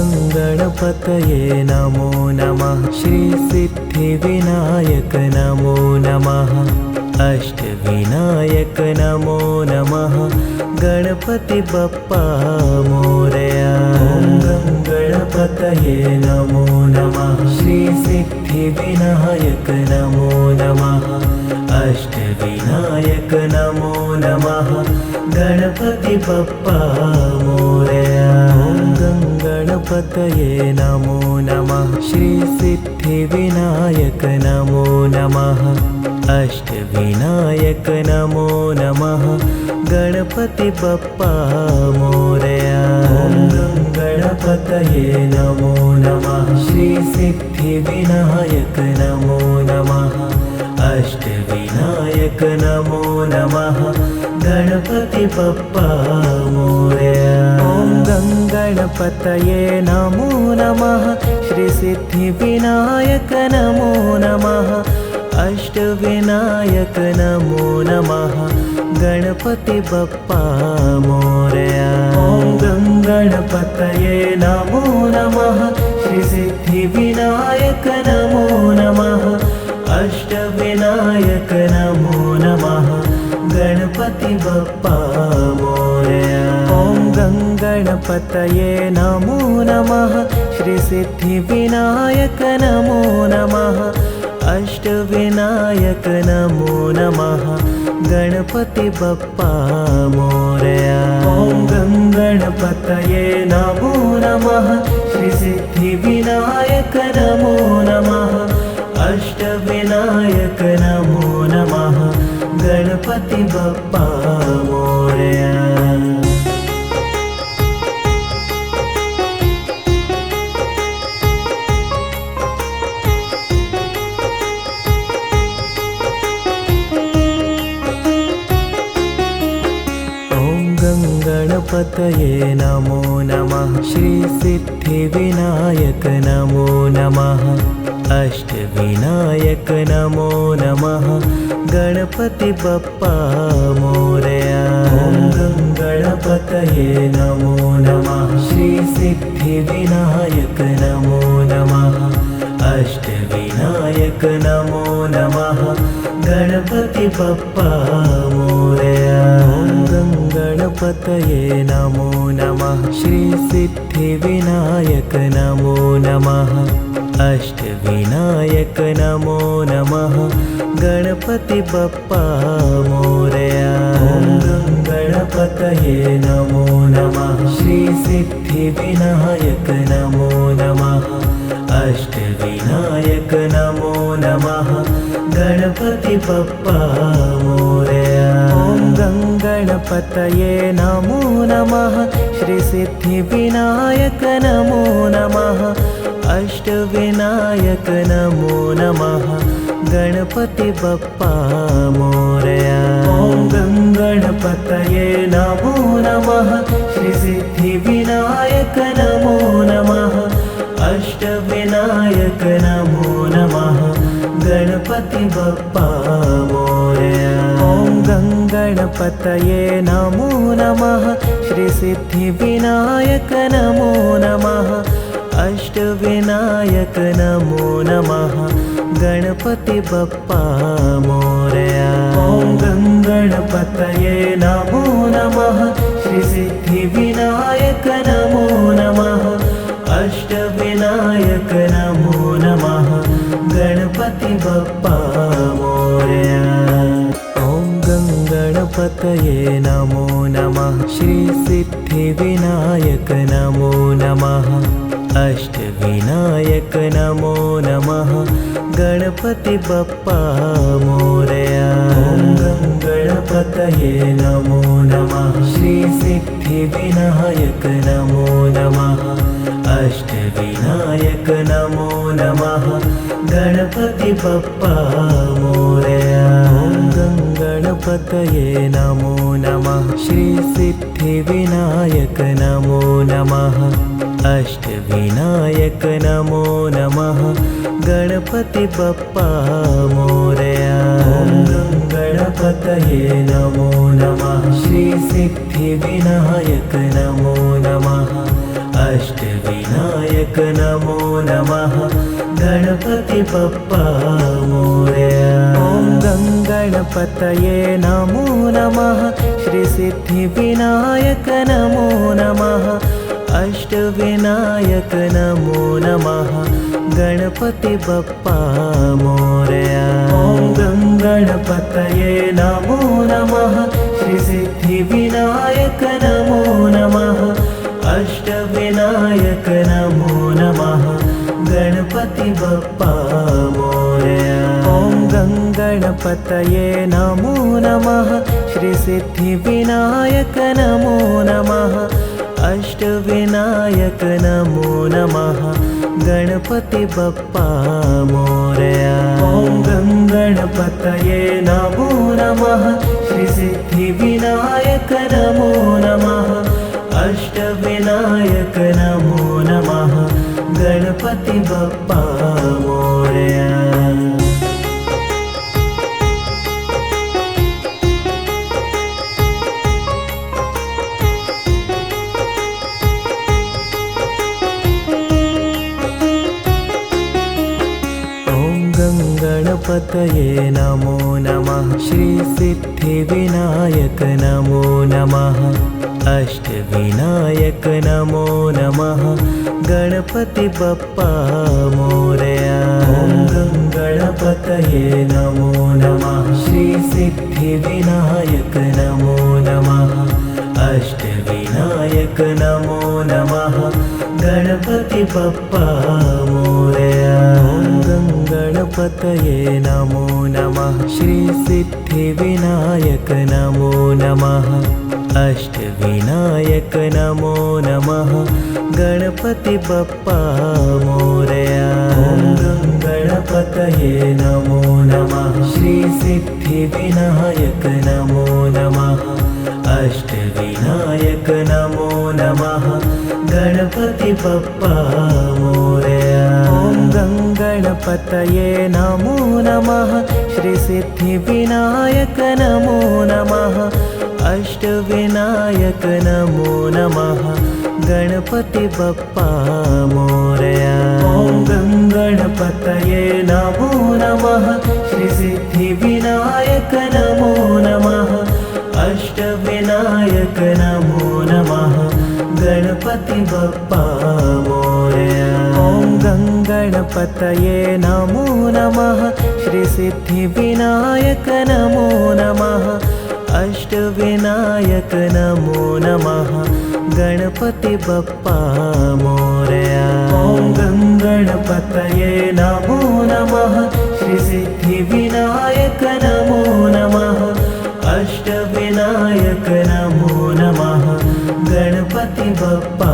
गणपतये नमो नमः। श्री सिद्धिविनायक नमो नमः। अष्टविनायक नमो नमः। गणपति बप्पा मोरया। गणपतये नमो नमः। श्री सिद्धिविनायक नमो नमः। अष्टविनायक नमो नमः। गणपति बप्पा मोरया। गणपतये नमो नमः। श्री सिद्धिविनायक नमो नमः। अष्टविनायक नमो नमः। गणपति बप्पा मोरया। गणपतये नमो नमः। श्री सिद्धिविनायक नमो नमः। अष्टविनायक नमो नमः। गणपति बप्पा मोरया। गणपतये नमो नमः। श्री सिद्धिविनायक नमो नमः। अष्टविनायक नमो नमः। गणपति बप्पा मोरया। गणपतये नमो नमः। श्री सिद्धिविनायक नमो नमः। अष्टविनायक नमो नमः। गणपति बप्पा मोरया। गणपतये नमो नमः। श्री सिद्धिविनायक नमो नमः। अष्टविनायक नमो नमः। गणपति बप्पा मोरया। गणपतये नमो नमः। श्री सिद्धिविनायक नमो नमः। अष्टविनायक नमो नमः। गणपति बप्पा मोरया। गणपतये नमो नमः। श्री सिद्धिविनायक नमो नमः। अष्टविनायक नमो नमः। गणपति बप्पा मोरया। गणपतये नमो नमः। श्री सिद्धिविनायक नमो नमः। अष्टविनायक नमो नमः। गणपति बप्पा मोरया। गणपतये नमो नमः। श्री सिद्धिविनायक नमो नमः। अष्टविनायक नमो नमः। गणपति बप्पा मोरया। गणपतये नमो नमः। श्री सिद्धिविनायक नमो नमः। अष्टविनायक नमो नमः। गणपति बप्पा मोरया। गणपतये नमो नमः। श्री सिद्धिविनायक नमो नमः। अष्टविनायक नमो नमः। गणपति बप्पा मोरया। गणपतये नमो नमः। श्री सिद्धिविनायक नमो नमः। अष्टविनायक नमो नमः। गणपति बप्पा मोरया। गणपतये नमो नमः। श्री सिद्धिविनायक नमो नमः। अष्टविनायक नमो नमः। गणपति बप्पा मोरया। गणपतये नमो नमः। श्री सिद्धिविनायक नमो नमः। अष्टविनायक नमो नमः। गणपति बप्पा मोरया। गणपतये नमो नमः। श्री सिद्धिविनायक नमो नमः। अष्टविनायक नमो नमः। गणपति बप्पा मोरया। गणपतये नमो नमः। श्री सिद्धिविनायक नमो नमः। अष्टविनायक नमो नमः। गणपति बप्पा मोरया। गणपतये नमो नमः। श्री सिद्धिविनायक नमो नमः। अष्टविनायक नमो नमः। गणपति बप्पा मोरया। गणपतये नमो नमः। श्री सिद्धिविनायक नमो नमः। अष्टविनायक नमो नमः गणपति बप्पा मोरया। ॐ गणपतये नमो नमः श्री सिद्धिविनायक नमो नमः अष्टविनायक नमो नमः गणपति बप्पा मोरया। ॐ गणपतये नमो नमः श्री सिद्धिविनायक नमो नमः अष्टविनायक नमो नमः गणपति बप्पा मोरया। ॐ गणपतये नमो नमः श्री सिद्धिविनायक नमो नमः अष्टविनायक नमो नमः गणपति बप्पा मोरया। ॐ गणपतये नमो नमः श्री सिद्धिविनायक नमो नमः अष्टविनायक नमो नमः गणपति बप्पा मोरया। गणपतये नमो नमः श्री सिद्धिविनायक नमो नमः अष्टविनायक नमो नमः गणपति बप्पा मोरया। ॐ गणपतये नमो नमः श्री सिद्धिविनायक नमो नमः अष्टविनायक नमो नमः गणपति बप्पा मोरया। ॐ गणपतये नमो नमः श्री सिद्धिविनायक नमो नमः अष्टविनायक नमो नमः गणपति बप्पा मोरया। ॐ गणपतये नमो नमः श्री सिद्धिविनायक नमो नमः अष्टविनायक नमो नमः गणपति बप्पा मोरया। ॐ गणपतये नमो नमः श्री सिद्धिविनायक नमो नमः अष्टविनायक नमो नमः गणपति बप्पा मोरया। ॐ गणपतये नमो नमः श्री सिद्धिविनायक नमो नमः अष्टविनायक नमो नमः गणपति बप्पा मोरया। ॐ गणपतये नमो नमः श्री सिद्धिविनायक नमो नमः अष्टविनायक नमो नमः गणपति बप्पा मोरया। ॐ गणपतये नमो नमः श्री सिद्धिविनायक नमो नमः अष्टविनायक नमो नमः गणपति बप्पा